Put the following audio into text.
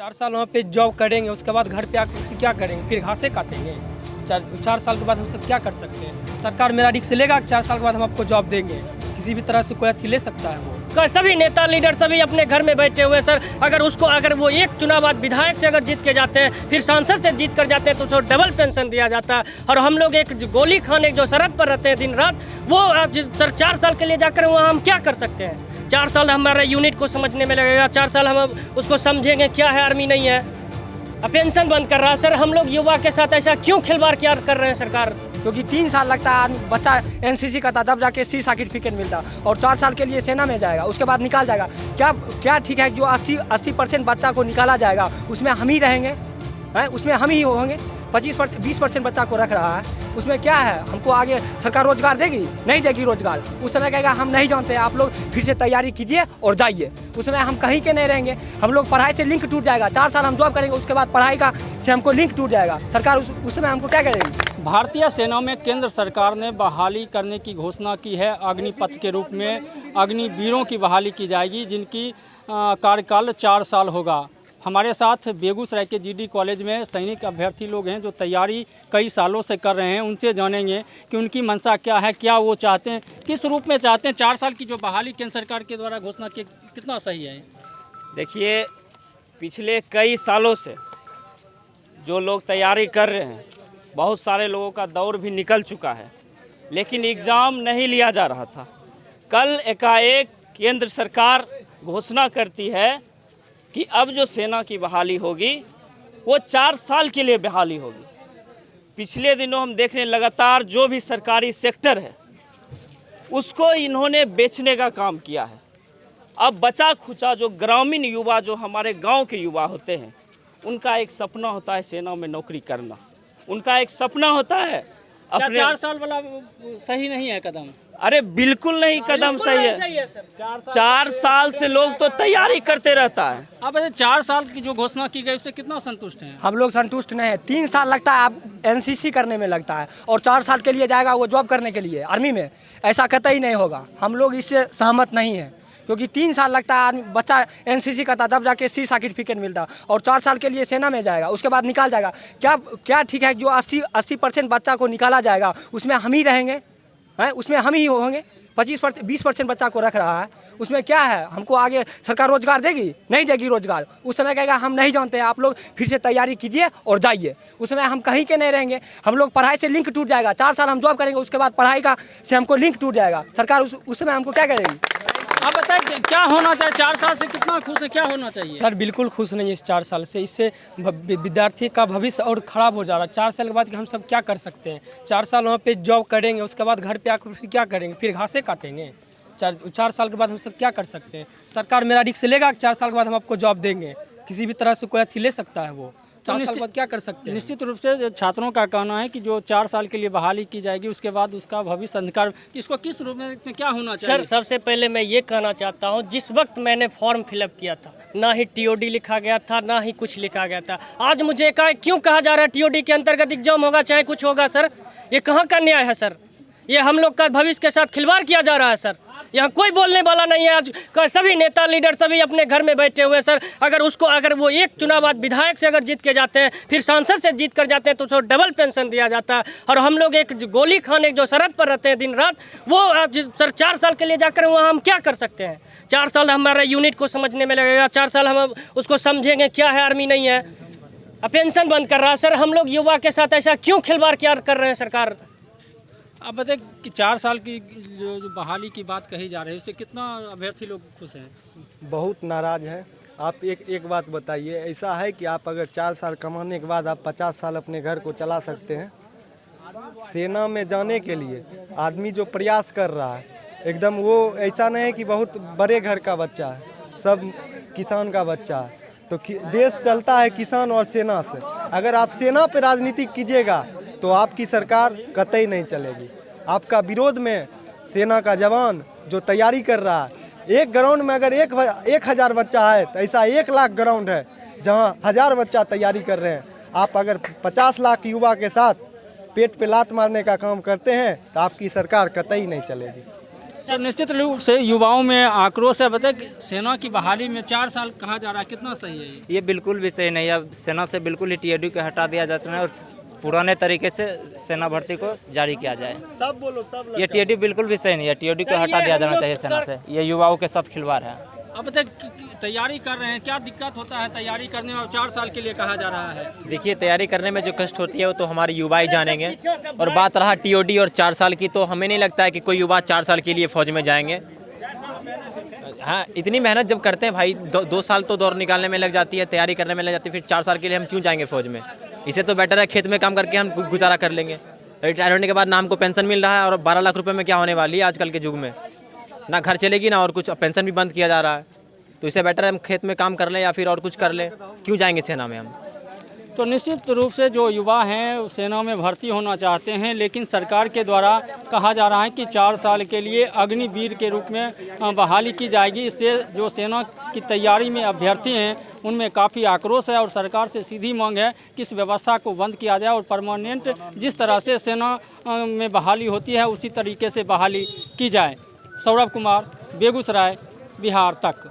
4 साल वहाँ पे जॉब करेंगे, उसके बाद घर पे आकर क्या करेंगे? फिर घासे काटेंगे। 4 साल के बाद हम सब क्या कर सकते हैं? सरकार मेरा रिस्क लेगा कि 4 साल के बाद हम आपको जॉब देंगे? किसी भी तरह से कोई अथी ले सकता है वो? सभी नेता लीडर सभी अपने घर में बैठे हुए सर। अगर वो एक चुनाव बाद विधायक से अगर जीत के जाते हैं, फिर सांसद से जीत कर जाते हैं, तो उसको डबल पेंशन दिया जाता है। और हम लोग एक गोली खाने जो सरहद पर रहते हैं दिन रात, वो सर 4 साल के लिए जाकर वहाँ हम क्या कर सकते हैं? 4 साल हमारे यूनिट को समझने में लगेगा, 4 साल हम उसको समझेंगे क्या है आर्मी नहीं है। पेंशन बंद कर रहा है सर। हम लोग युवा के साथ ऐसा क्यों खिलवाड़ क्या कर रहे हैं सरकार? क्योंकि 3 साल लगता है, बच्चा एनसीसी करता तब जाके सी सर्टिफिकेट मिलता, और 4 साल के लिए सेना में जाएगा, उसके बाद निकाल जाएगा। क्या ठीक है जो 80% बच्चा को निकाला जाएगा उसमें हम ही रहेंगे हैं? उसमें हम ही होंगे। 20% बच्चा को रख रहा है, उसमें क्या है? हमको आगे सरकार रोजगार देगी? नहीं देगी रोजगार। उस समय कहेगा हम नहीं जानते, आप लोग फिर से तैयारी कीजिए और जाइए। उस समय हम कहीं के नहीं रहेंगे। हम लोग पढ़ाई से लिंक टूट जाएगा। 4 साल हम जॉब करेंगे, उसके बाद पढ़ाई का से हमको लिंक टूट जाएगा। सरकार उस समय हमको क्या करेगी? भारतीय सेना में केंद्र सरकार ने बहाली करने की घोषणा की है। अग्निपथ के रूप में अग्निवीरों की बहाली की जाएगी, जिनकी कार्यकाल 4 साल होगा। हमारे साथ बेगूसराय के जीडी कॉलेज में सैनिक अभ्यर्थी लोग हैं जो तैयारी कई सालों से कर रहे हैं। उनसे जानेंगे कि उनकी मंशा क्या है, क्या वो चाहते हैं, किस रूप में चाहते हैं। 4 साल की जो बहाली केंद्र सरकार के द्वारा घोषणा की, कितना सही है? देखिए, पिछले कई सालों से जो लोग तैयारी कर रहे हैं, बहुत सारे लोगों का दौर भी निकल चुका है, लेकिन एग्ज़ाम नहीं लिया जा रहा था। कल एकाएक केंद्र सरकार घोषणा करती है कि अब जो सेना की बहाली होगी वो 4 साल के लिए बहाली होगी। पिछले दिनों हम देख रहे हैं लगातार जो भी सरकारी सेक्टर है उसको इन्होंने बेचने का काम किया है। अब बचा खुचा जो ग्रामीण युवा, जो हमारे गांव के युवा होते हैं, उनका एक सपना होता है सेना में नौकरी करना। उनका एक सपना होता है अपने 4 साल वाला सही नहीं है कदम? अरे बिल्कुल नहीं कदम सही है। 4 साल से लोग तो तैयारी करते रहता है। अब 4 साल की जो घोषणा की गई उससे कितना संतुष्ट हैं? हम लोग संतुष्ट नहीं है। 3 साल लगता है आप एनसीसी करने में लगता है, और 4 साल के लिए जाएगा वो जॉब करने के लिए आर्मी में। ऐसा कतई नहीं होगा। हम लोग इससे सहमत नहीं है, क्योंकि 3 साल लगता है बच्चा एनसीसी करता तब जाके सी सर्टिफिकेट मिलता, और 4 साल के लिए सेना में जाएगा, उसके बाद निकाल जाएगा। क्या ठीक है जो 80% बच्चा को निकाला जाएगा उसमें हम ही रहेंगे हैं? उसमें हम ही होंगे। 20% बच्चा को रख रहा है, उसमें क्या है? हमको आगे सरकार रोजगार देगी? नहीं देगी रोजगार। उस समय कहेगा हम नहीं जानते, आप लोग फिर से तैयारी कीजिए और जाइए। उस समय हम कहीं के नहीं रहेंगे। हम लोग पढ़ाई से लिंक टूट जाएगा। 4 साल हम जॉब करेंगे, उसके बाद पढ़ाई का से हमको लिंक टूट जाएगा। सरकार उस समय हमको क्या करेगी? आप बताइए क्या होना चाहिए? 4 साल से कितना खुश है, क्या होना चाहिए? सर बिल्कुल खुश नहीं है इस 4 साल से। इससे विद्यार्थी का भविष्य और ख़राब हो जा रहा है। 4 साल के बाद हम सब क्या कर सकते हैं? 4 साल वहाँ पे जॉब करेंगे, उसके बाद घर पे आकर क्या करेंगे? फिर घासे काटेंगे। 4 साल के बाद हम सब क्या कर सकते हैं? सरकार मेरा रिस्क लेगा कि 4 साल के बाद हम आपको जॉब देंगे? किसी भी तरह से कोई अथी ले सकता है वो? 4 साल बाद क्या कर सकते हैं? निश्चित रूप से छात्रों का कहना है कि जो 4 साल के लिए बहाली की जाएगी, उसके बाद उसका भविष्य अंधकार, इसको किस रूप में क्या होना चाहिए? सर, सबसे पहले मैं ये कहना चाहता हूँ, जिस वक्त मैंने फॉर्म फिलअप किया था, ना ही टीओडी लिखा गया था, ना ही कुछ लिखा गया था। आज मुझे क्यों कहा जा रहा है टीओडी के अंतर्गत एग्जाम होगा चाहे कुछ होगा? सर ये कहाँ का न्याय है सर? ये हम लोग का भविष्य के साथ खिलवाड़ किया जा रहा है सर। यहाँ कोई बोलने वाला नहीं है। आज सभी नेता लीडर सभी अपने घर में बैठे हुए सर। अगर वो एक चुनाव बाद विधायक से अगर जीत के जाते हैं, फिर सांसद से जीत कर जाते हैं, तो उसको डबल पेंशन दिया जाता है। और हम लोग एक गोली खाने जो सरहद पर रहते हैं दिन रात, वो सर 4 साल के लिए जाकर वहाँ हम क्या कर सकते हैं? 4 साल हमारे यूनिट को समझने में लगेगा, 4 साल हम उसको समझेंगे क्या है आर्मी नहीं है। पेंशन बंद कर रहा है सर। हम लोग युवा के साथ ऐसा क्यों खिलवाड़ क्या कर रहे हैं सरकार? आप बताइए कि 4 साल की जो बहाली की बात कही जा रही है, उससे कितना अभ्यर्थी लोग खुश हैं? बहुत नाराज़ हैं। आप एक बात बताइए, ऐसा है कि आप अगर 4 साल कमाने के बाद आप 50 साल अपने घर को चला सकते हैं? सेना में जाने के लिए आदमी जो प्रयास कर रहा है, एकदम वो ऐसा नहीं है कि बहुत बड़े घर का बच्चा है, सब किसान का बच्चा है। तो देश चलता है किसान और सेना से। अगर आप सेना पर राजनीति कीजिएगा तो आपकी सरकार कतई नहीं चलेगी। आपका विरोध में सेना का जवान जो तैयारी कर रहा है, एक ग्राउंड में अगर 1000 बच्चा है तो ऐसा 1 लाख ग्राउंड है जहां 1000 बच्चा तैयारी कर रहे हैं। आप अगर 50 लाख युवा के साथ पेट पे लात मारने का काम करते हैं तो आपकी सरकार कतई नहीं चलेगी। तो निश्चित रूप से युवाओं में आक्रोश है। बताए कि सेना की बहाली में 4 साल कहा जा रहा है, कितना सही है ये बिल्कुल भी सही नहीं है। अब सेना से बिल्कुल ही टीओडी को हटा दिया जाता है और पुराने तरीके से सेना भर्ती को जारी किया जाए। सब बोलो, सब ये टीओडी बिल्कुल भी सही नहीं है। टीओडी को हटा दिया जाना चाहिए सेना से। ये युवाओं के साथ खिलवाड़ है। अब तक तैयारी कर रहे हैं, क्या दिक्कत होता है तैयारी करने में? 4 साल के लिए कहा जा रहा है। देखिए, तैयारी करने में जो कष्ट होती है वो तो हमारे युवा ही जानेंगे। और बात रहा टीओडी और 4 साल की, तो हमें नहीं लगता है कि कोई युवा 4 साल के लिए फौज में जाएंगे। हाँ, इतनी मेहनत जब करते हैं भाई, 2 साल तो दौड़ निकालने में लग जाती है, तैयारी करने में लग जाती है, फिर 4 साल के लिए हम क्यों जाएंगे फौज में? इससे तो बेटर है खेत में काम करके हम गुजारा कर लेंगे। रिटायर होने के बाद नाम को पेंशन मिल रहा है, और 12 लाख रुपए में क्या होने वाली है आजकल के युग में? ना घर चलेगी ना और कुछ, पेंशन भी बंद किया जा रहा है। तो इससे बेटर है हम खेत में काम कर लें या फिर और कुछ कर लें, क्यों जाएंगे सेना में हम? तो निश्चित रूप से जो युवा हैं सेना में भर्ती होना चाहते हैं, लेकिन सरकार के द्वारा कहा जा रहा है कि 4 साल के लिए अग्निवीर के रूप में बहाली की जाएगी। इससे जो सेना की तैयारी में अभ्यर्थी हैं उनमें काफ़ी आक्रोश है और सरकार से सीधी मांग है कि इस व्यवस्था को बंद किया जाए और परमानेंट जिस तरह से सेना में बहाली होती है उसी तरीके से बहाली की जाए। सौरभ कुमार, बेगूसराय, बिहार तक।